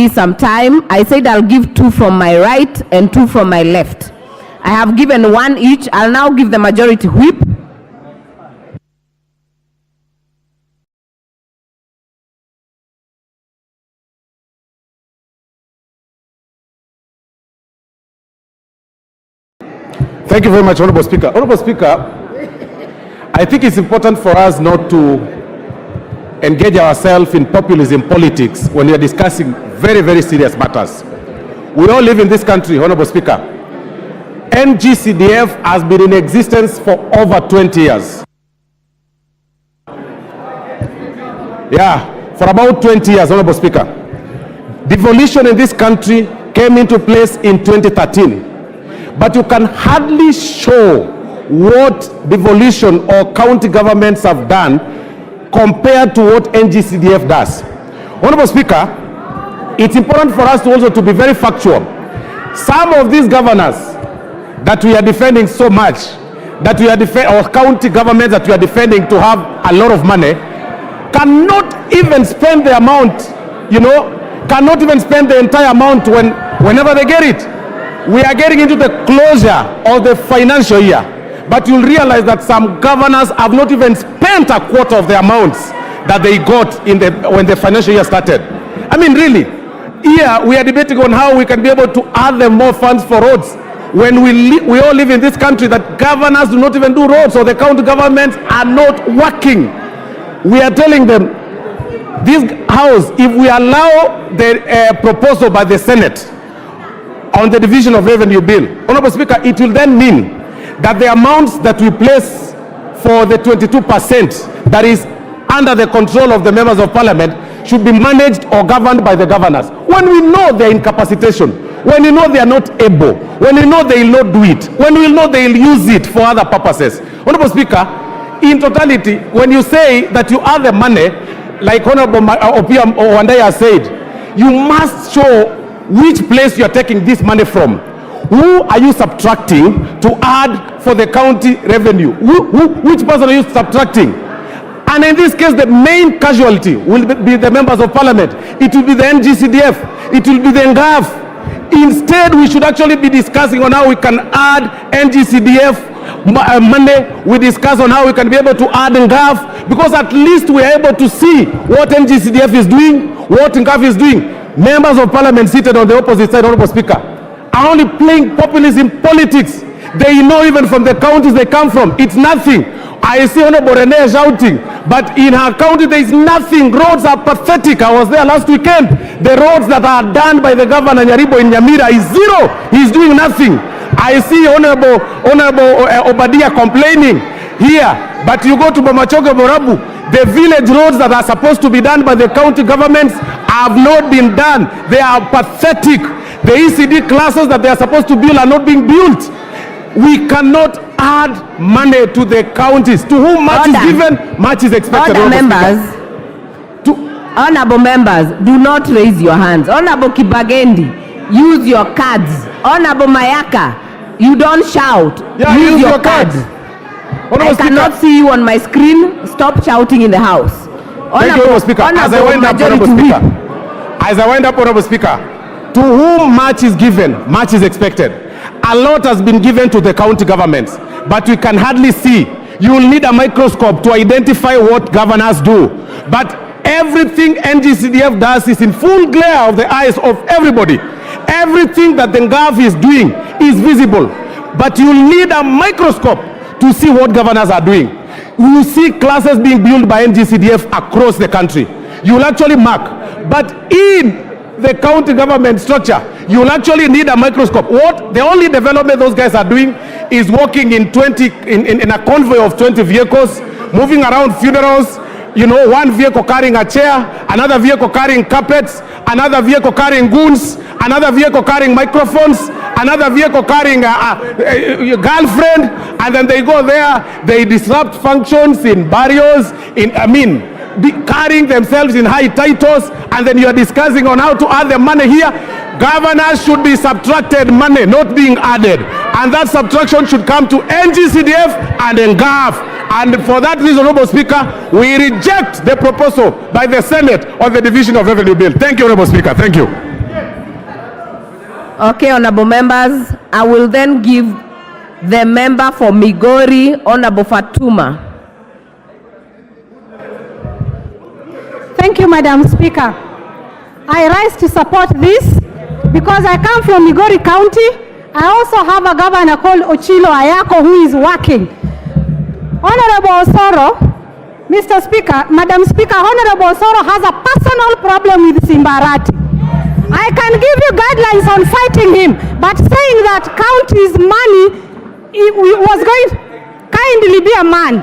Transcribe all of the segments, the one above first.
me some time. I said I'll give 2 from my right and 2 from my left. I have given 1 each. I'll now give the majority whip. Thank you very much, Honorable Speaker. Honorable Speaker, I think it's important for us not to engage ourselves in populism politics when we are discussing very, very serious matters. We all live in this country, Honorable Speaker. NG-CDF has been in existence for over 20 years. Yeah, for about 20 years, Honorable Speaker. Devolution in this country came into place in 2013. But you can hardly show what devolution or county governments have done compared to what NG-CDF does. Honorable Speaker, it's important for us to also to be very factual. Some of these governors that we are defending so much, that we are or county governments that we are defending to have a lot of money, cannot even spend the amount, cannot even spend the entire amount whenever they get it. We are getting into the closure of the financial year, but you'll realize that some governors have not even spent a quarter of the amounts that they got when the financial year started. I mean, really, here we are debating on how we can be able to add them more funds for roads when we all live in this country that governors do not even do roads, or the county governments are not working. We are telling them, this house, if we allow the proposal by the Senate on the division of revenue bill, Honorable Speaker, it will then mean that the amounts that we place for the 22% that is under the control of the members of parliament should be managed or governed by the governors. When we know their incapacitation, when we know they are not able, when we know they will not do it, when we know they will use it for other purposes. Honorable Speaker, in totality, when you say that you have the money, like Honorable Opiam Wandaya said, you must show which place you are taking this money from. Who are you subtracting to add for the county revenue? Which person are you subtracting? And in this case, the main casualty will be the members of parliament. It will be the NG-CDF. It will be the NGAF. Instead, we should actually be discussing on how we can add NG-CDF money. We discuss on how we can be able to add NGAF, because at least we are able to see what NG-CDF is doing, what NGAF is doing. Members of parliament seated on the opposite side, Honorable Speaker, are only playing populism politics. They know even from the counties they come from, it's nothing. I see Honorable Rene shouting, but in her county there is nothing. Roads are pathetic. I was there last weekend. The roads that are done by the governor Nyaribo in Nyamira is zero. He's doing nothing. I see Honorable Obadia complaining here, but you go to Bomachoge Borabu, the village roads that are supposed to be done by the county governments have not been done. They are pathetic. The ECD classes that they are supposed to build are not being built. We cannot add money to the counties. To whom much is given, much is expected. Honorable members, do not raise your hands. Honorable Kibagendi, use your cards. Honorable Mayaka, you don't shout. Yeah, use your cards. I cannot see you on my screen. Stop shouting in the house. Thank you, Honorable Speaker. As I wind up, Honorable Speaker, to whom much is given, much is expected. A lot has been given to the county governments, but we can hardly see. You will need a microscope to identify what governors do. But everything NG-CDF does is in full glare of the eyes of everybody. Everything that the NGAF is doing is visible. But you will need a microscope to see what governors are doing. You will see classes being built by NG-CDF across the country. You will actually mark. But in the county government structure, you will actually need a microscope. The only development those guys are doing is walking in a convoy of 20 vehicles, moving around funerals, one vehicle carrying a chair, another vehicle carrying carpets, another vehicle carrying goons, another vehicle carrying microphones, another vehicle carrying a girlfriend, and then they go there, they disrupt functions in barrios, carrying themselves in high titles, and then you are discussing on how to add the money here. Governors should be subtracted money, not being added. And that subtraction should come to NG-CDF and NGAF. And for that reason, Honorable Speaker, we reject the proposal by the Senate on the division of revenue bill. Thank you, Honorable Speaker. Thank you. Okay, honorable members, I will then give the member for Migori, Honorable Fatuma. Thank you, Madam Speaker. I rise to support this because I come from Migori County. I also have a governor called Ochilo Ayako who is working. Honorable Osoro, Mr. Speaker, Madam Speaker, Honorable Osoro has a personal problem with Simbarati. I can give you guidelines on fighting him, but saying that county's money was going to kindly be a man.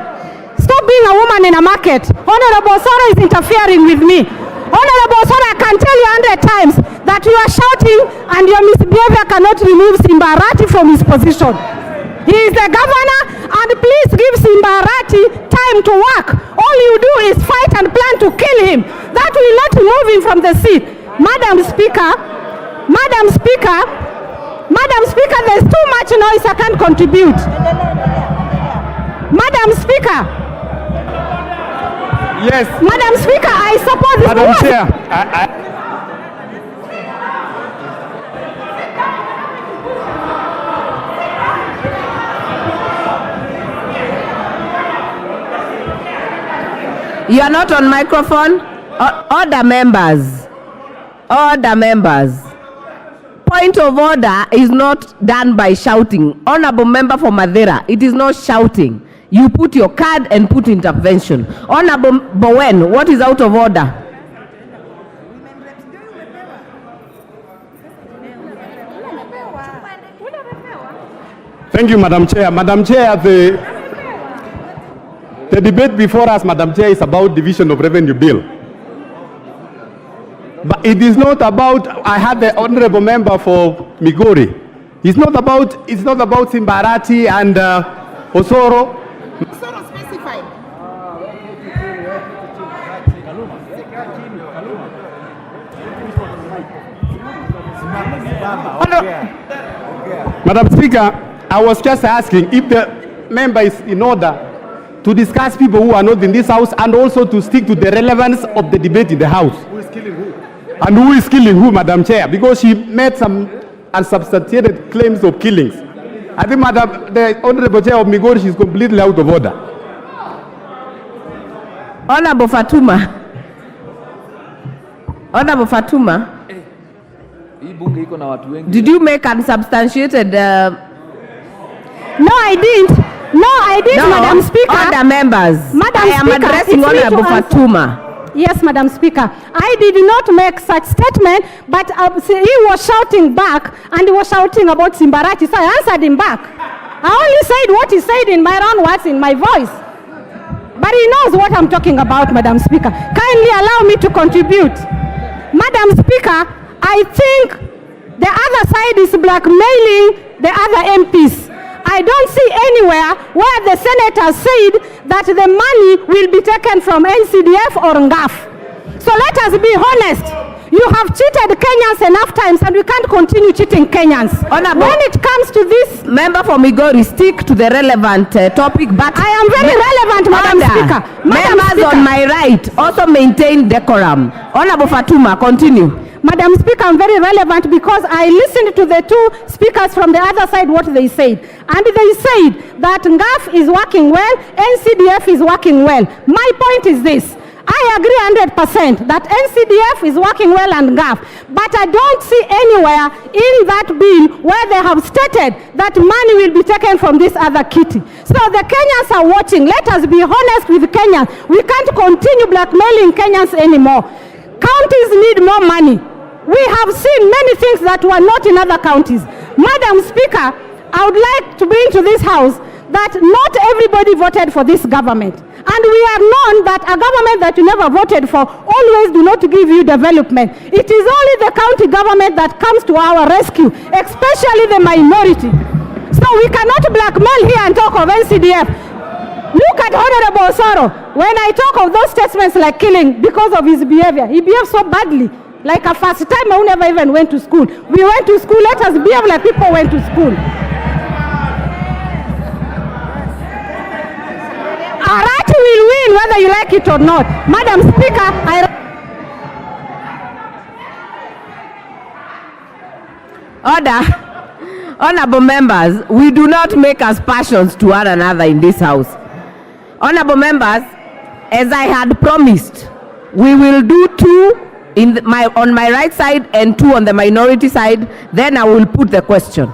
Stop being a woman in a market. Honorable Osoro is interfering with me. Honorable Osoro, I can tell you 100 times that you are shouting and your misbehavior cannot remove Simbarati from his position. He is the governor, and please give Simbarati time to work. All you do is fight and plan to kill him. That will not remove him from the seat. Madam Speaker, there's too much noise, I can't contribute. Madam Speaker. Yes. Madam Speaker, I support this. Madam Chair, You are not on microphone. Order, members. Order, members. Point of order is not done by shouting. Honorable member for Madeira, it is not shouting. You put your card and put intervention. Honorable Bowen, what is out of order? thank you, Madam Chair. Madam Chair, the debate before us, Madam Chair, is about division of revenue bill. But it is not about, I had the honorable member for Migori. It's not about Simbarati and Osoro. Osoro specified. Madam Speaker, I was just asking if the member is in order to discuss people who are not in this house and also to stick to the relevance of the debate in the house. Who is killing who? And who is killing who, Madam Chair? Because she made some unsubstantiated claims of killings. I think the Honorable Chair of Migori is completely out of order. Honorable Fatuma. Honorable Fatuma. Did you make unsubstantiated? No, I didn't. No, Madam Speaker. Order, members. Madam I am Speaker, addressing Honorable Fatuma. Yes, Madam Speaker. I did not make such statement, but he was shouting back, and he was shouting about Simbarati, so I answered him back. I only said what he said in my own words, in my voice. But he knows what I'm talking about, Madam Speaker. Kindly allow me to contribute. Madam Speaker, I think the other side is blackmailing the other MPs. I don't see anywhere where the senator said that the money will be taken from NG-CDF or NGAF. So let us be honest. You have cheated Kenyans enough times, and we can't continue cheating Kenyans. Honorable, when it comes to this, member for Migori, stick to the relevant topic. But I am very relevant, Madam Speaker. Members on my right also maintain decorum. Honorable Fatuma, continue. Madam Speaker, I'm very relevant because I listened to the two speakers from the other side, what they said. And they said that NGAF is working well, NG-CDF is working well. My point is this. I agree 100% that NG-CDF is working well and NGAF, but I don't see anywhere in that bill where they have stated that money will be taken from this other kitty. So the Kenyans are watching. Let us be honest with Kenyans. We can't continue blackmailing Kenyans anymore. Counties need more money. We have seen many things that were not in other counties. Madam Speaker, I would like to bring to this house that not everybody voted for this government. And we are known that a government that you never voted for always do not give you development. It is only the county government that comes to our rescue, especially the minority. So we cannot blackmail here and talk of NG-CDF. Look at Honorable Osoro. When I talk of those statements like killing because of his behavior, he behaved so badly. Like a first time who never even went to school. We went to school, let us behave like people went to school. Arati will win whether you like it or not. Madam Speaker, Order. Honorable members, we do not make aspersions to one another in this house. Honorable members, as I had promised, we will do 2 on my right side and 2 on the minority side. Then I will put the question.